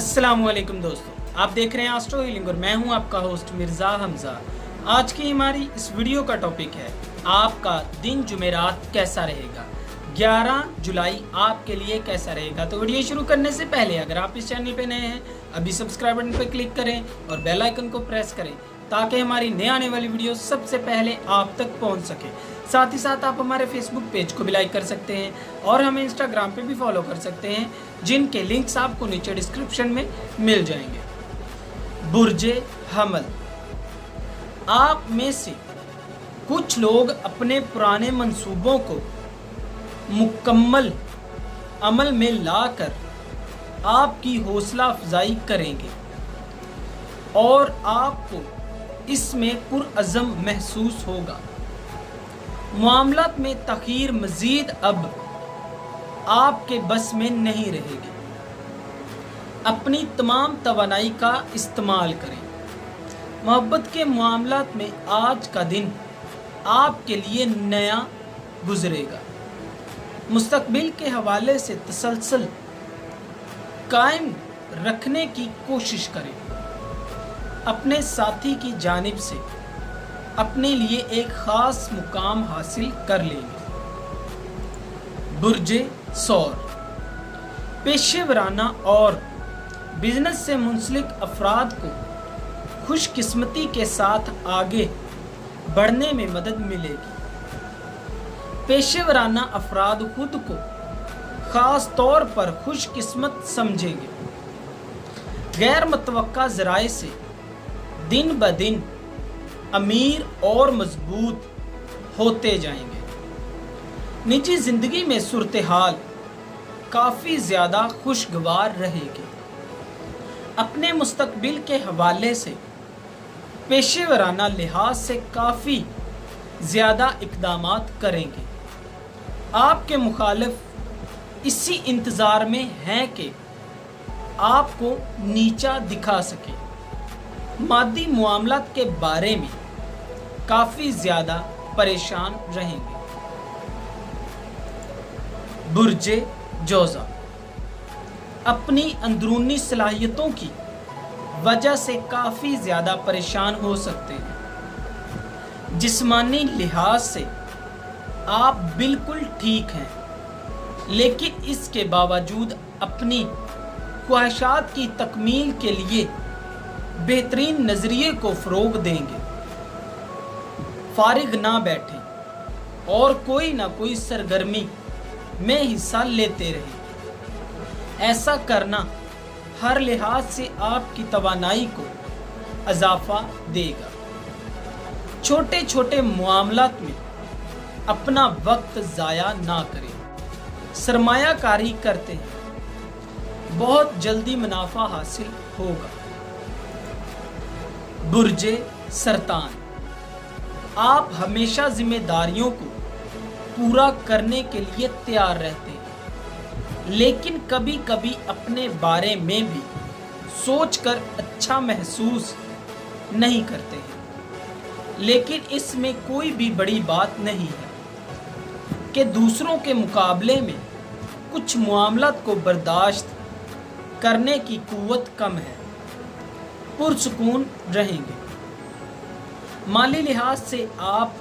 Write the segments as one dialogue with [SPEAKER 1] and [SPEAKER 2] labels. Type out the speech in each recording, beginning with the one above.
[SPEAKER 1] अस्सलाम वालेकुम दोस्तों, आप देख रहे हैं एस्ट्रो हीलिंग और मैं हूं आपका होस्ट मिर्ज़ा हमज़ा। आज की हमारी इस वीडियो का टॉपिक है आपका दिन जुमेरात कैसा रहेगा। 11 जुलाई आपके लिए कैसा रहेगा। तो वीडियो शुरू करने से पहले अगर आप इस चैनल पे नए हैं अभी सब्सक्राइब बटन पर क्लिक करें और बेल आइकन को प्रेस करें ताकि हमारी नए आने वाली वीडियो सबसे पहले आप तक पहुंच सके। साथ ही साथ आप हमारे फेसबुक पेज को भी लाइक कर सकते हैं और हमें इंस्टाग्राम पे भी फॉलो कर सकते हैं, जिनके लिंक्स आपको नीचे डिस्क्रिप्शन में मिल जाएंगे। बुर्जे हमल, आप में से कुछ लोग अपने पुराने मंसूबों को मुकम्मल अमल में लाकर आपकी हौसला अफजाई करेंगे और आपको इसमें पुरअज़म महसूस होगा। मामलात में तख़ीर मज़ीद अब आपके बस में नहीं रहेगी। अपनी तमाम तवानाई का इस्तेमाल करें। मोहब्बत के मामलात में आज का दिन आपके लिए नया गुजरेगा। मुस्तक़बिल के हवाले से तसलसल कायम रखने की कोशिश करें। अपने साथी की जानिब से अपने लिए एक ख़ास मुकाम हासिल कर लेंगे। बुर्जे सौर, पेशेवराना और बिजनेस से मुंसलिक अफराद को खुशकिस्मती के साथ आगे बढ़ने में मदद मिलेगी। पेशेवराना अफराद खुद को ख़ास तौर पर खुशकिस्मत समझेंगे। गैर मुतवक्का ज़राए से दिन ब दिन अमीर और मजबूत होते जाएंगे। निजी ज़िंदगी में सूरत हाल काफ़ी ज़्यादा खुशगवार रहेगी। अपने मुस्तकबिल के हवाले से पेशेवराना लिहाज से काफ़ी ज़्यादा इक़दामात करेंगे। आपके मुखालिफ इसी इंतज़ार में हैं कि आपको नीचा दिखा सके। मादी मामलात के बारे में काफ़ी ज़्यादा परेशान रहेंगे। बुर्जे जोज़ा, अपनी अंदरूनी सलाहियतों की वजह से काफ़ी ज़्यादा परेशान हो सकते हैं। जिस्मानी लिहाज से आप बिल्कुल ठीक हैं, लेकिन इसके बावजूद अपनी ख्वाहिशात की तकमील के लिए बेहतरीन नज़रिए को फ़रोग़ देंगे। फारिग ना बैठें और कोई ना कोई सरगर्मी में हिस्सा लेते रहें। ऐसा करना हर लिहाज से आपकी तवानाई को इजाफ़ा देगा। छोटे छोटे मामलात में अपना वक्त ज़ाया ना करें। सरमायाकारी करते हैं, बहुत जल्दी मुनाफा हासिल होगा। बुर्जे सरतान, आप हमेशा जिम्मेदारियों को पूरा करने के लिए तैयार रहते हैं, लेकिन कभी कभी अपने बारे में भी सोचकर अच्छा महसूस नहीं करते हैं। लेकिन इसमें कोई भी बड़ी बात नहीं है कि दूसरों के मुकाबले में कुछ मामलात को बर्दाश्त करने की कुव्वत कम है। पुरसुकून रहेंगे। माली लिहाज से आप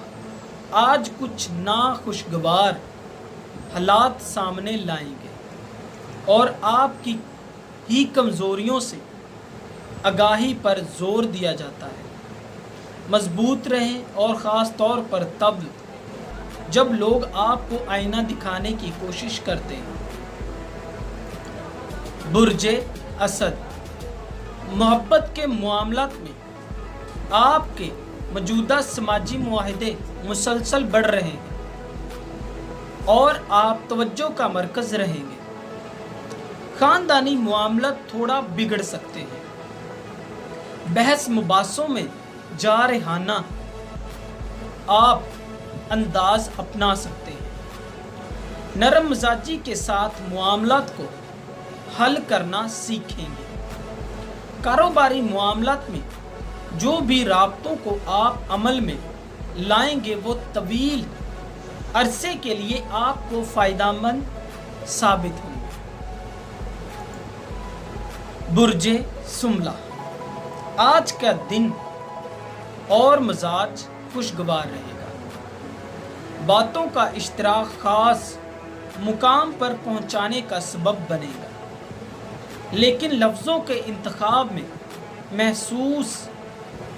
[SPEAKER 1] आज कुछ नाखुशगवार हालात सामने लाएंगे और आपकी ही कमज़ोरियों से आगाही पर जोर दिया जाता है। मजबूत रहें और ख़ास तौर पर तब जब लोग आपको आईना दिखाने की कोशिश करते हैं। बुर्जे असद, मोहब्बत के मामलात में आपके मौजूदा समाजी मुआहदे मुसलसल बढ़ रहे हैं और आप तवज्जो का मरकज़ रहेंगे। ख़ानदानी मामलात थोड़ा बिगड़ सकते हैं। बहस मुबासों में जारहाना आप अंदाज अपना सकते हैं। नरम मिजाजी के साथ मामलात को हल करना सीखेंगे। कारोबारी मामलात में जो भी राब्तों को आप अमल में लाएंगे वो तवील अरसे के लिए आपको फ़ायदेमंद साबित होंगे। برج سملہ، آج کا دن اور مزاج خوشگوار رہے گا۔ باتوں کا اشتراک خاص مقام پر پہنچانے کا سبب بنے گا، لیکن لفظوں کے انتخاب میں محسوس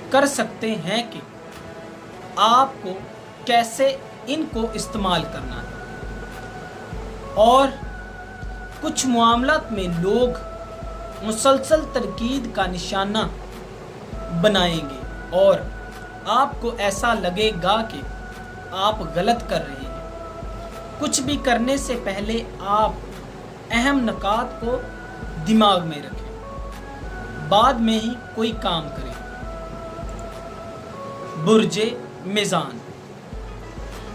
[SPEAKER 1] کر سکتے ہیں کہ آپ کو کیسے ان کو استعمال کرنا ہے، اور کچھ معاملات میں لوگ مسلسل تنقید کا نشانہ بنائیں گے اور آپ کو ایسا لگے گا کہ آپ غلط کر رہے ہیں۔ کچھ بھی کرنے سے پہلے آپ اہم نکات کو دماغ میں رکھیں، بعد میں ہی کوئی کام کریں۔ برج میزان،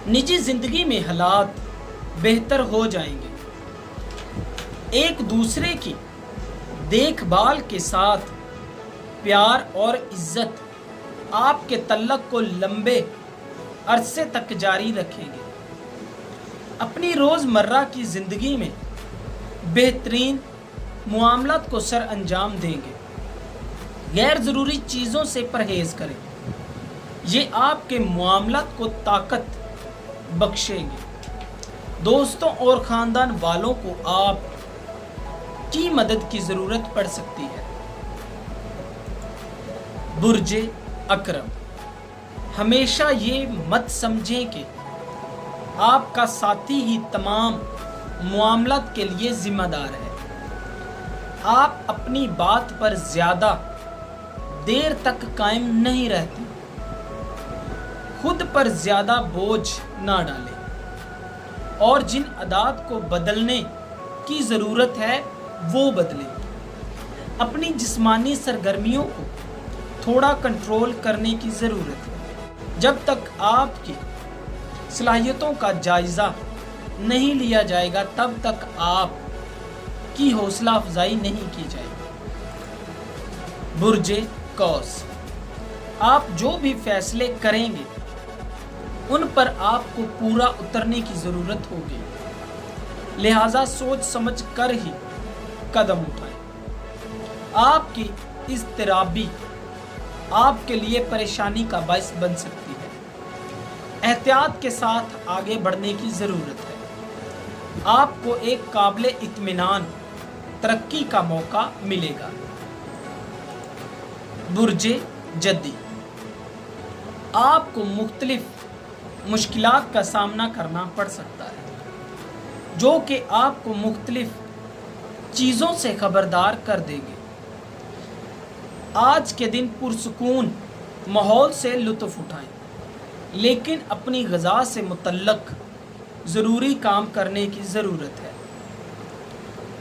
[SPEAKER 1] نجی زندگی میں حالات بہتر ہو جائیں گے۔ ایک دوسرے کی دیکھ بھال کے ساتھ پیار اور عزت آپ کے تعلق کو لمبے عرصے تک جاری رکھیں گے۔ اپنی روزمرہ کی زندگی میں بہترین معاملات کو سر انجام دیں گے۔ غیر ضروری چیزوں سے پرہیز کریں، یہ آپ کے معاملات کو طاقت بخشیں گے۔ دوستوں اور خاندان والوں کو آپ کی مدد کی ضرورت پڑ سکتی ہے۔ برج اکرم، ہمیشہ یہ مت سمجھیں کہ آپ کا ساتھی ہی تمام معاملات کے لیے ذمہ دار ہے۔ آپ اپنی بات پر زیادہ دیر تک قائم نہیں رہتے۔ خود پر زیادہ بوجھ نہ ڈالیں، اور جن عادات کو بدلنے کی ضرورت ہے وہ بدلیں۔ اپنی جسمانی سرگرمیوں کو تھوڑا کنٹرول کرنے کی ضرورت ہے۔ جب تک آپ کی صلاحیتوں کا جائزہ نہیں لیا جائے گا تب تک آپ کی حوصلہ افزائی نہیں کی جائے گی۔ برج قوس، آپ جو بھی فیصلے کریں گے ان پر آپ کو پورا اترنے کی ضرورت ہوگی، لہذا سوچ سمجھ کر ہی قدم اٹھائیں۔ آپ کی اضطرابی آپ کے لیے پریشانی کا باعث بن سکتی ہے۔ احتیاط کے ساتھ آگے بڑھنے کی ضرورت ہے۔ آپ کو ایک قابل اطمینان ترقی کا موقع ملے گا۔ برج جدی، آپ کو مختلف مشکلات کا سامنا کرنا پڑ سکتا ہے جو کہ آپ کو مختلف چیزوں سے خبردار کر دیں گے۔ آج کے دن پرسکون ماحول سے لطف اٹھائیں، لیکن اپنی غذا سے متعلق ضروری کام کرنے کی ضرورت ہے۔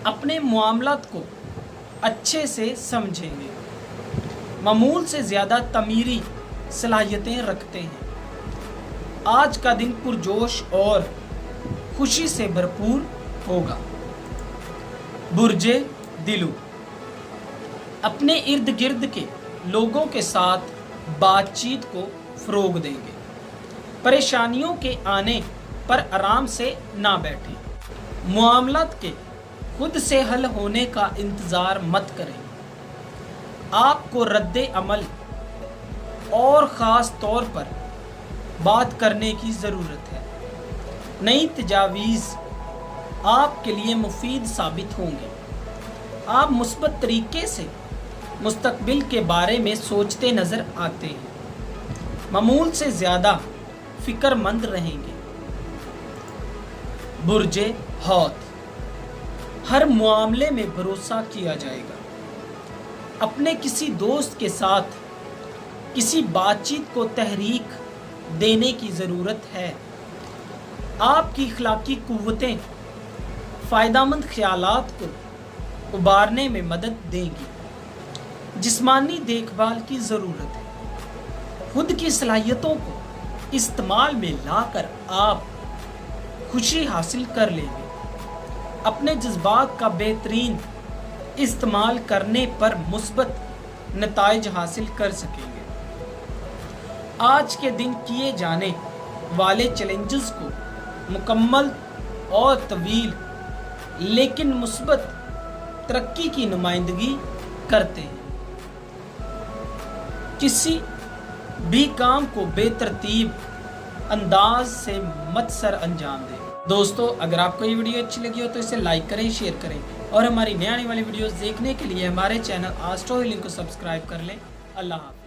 [SPEAKER 1] اپنے معاملات کو اچھے سے سمجھیں گے، معمول سے زیادہ تعمیری صلاحیتیں رکھتے ہیں۔ آج کا دن پرجوش اور خوشی سے بھرپور ہوگا۔ برج دلو، اپنے ارد گرد کے لوگوں کے ساتھ بات چیت کو فروغ دیں گے۔ پریشانیوں کے آنے پر آرام سے نہ بیٹھیں۔ معاملات کے خود سے حل ہونے کا انتظار مت کریں۔ آپ کو رد عمل اور خاص طور پر بات کرنے کی ضرورت ہے۔ نئی تجاویز آپ کے لیے مفید ثابت ہوں گے۔ آپ مثبت طریقے سے مستقبل کے بارے میں سوچتے نظر آتے ہیں، معمول سے زیادہ فکر مند رہیں گے۔ برج حوت، ہر معاملے میں بھروسہ کیا جائے گا۔ اپنے کسی دوست کے ساتھ کسی بات چیت کو تحریک دینے کی ضرورت ہے۔ آپ کی اخلاقی قوتیں فائدہ مند خیالات کو ابھارنے میں مدد دیں گی۔ جسمانی دیکھ بھال کی ضرورت ہے۔ خود کی صلاحیتوں کو استعمال میں لا کر آپ خوشی حاصل کر لیں گے۔ اپنے جذبات کا بہترین استعمال کرنے پر مثبت نتائج حاصل کر سکیں گے۔ آج کے دن کیے جانے والے چیلنجز کو مکمل اور طویل لیکن مثبت ترقی کی نمائندگی करते हैं। किसी भी काम को बेतरतीब अंदाज से मत सर अंजाम दें। दोस्तों, अगर आपको ये वीडियो अच्छी लगी हो तो इसे लाइक करें, शेयर करें और हमारी नई आने वाली वीडियोस देखने के लिए हमारे चैनल एस्ट्रो हीलिंग को सब्सक्राइब कर लें। अल्लाह हाफ़िज़।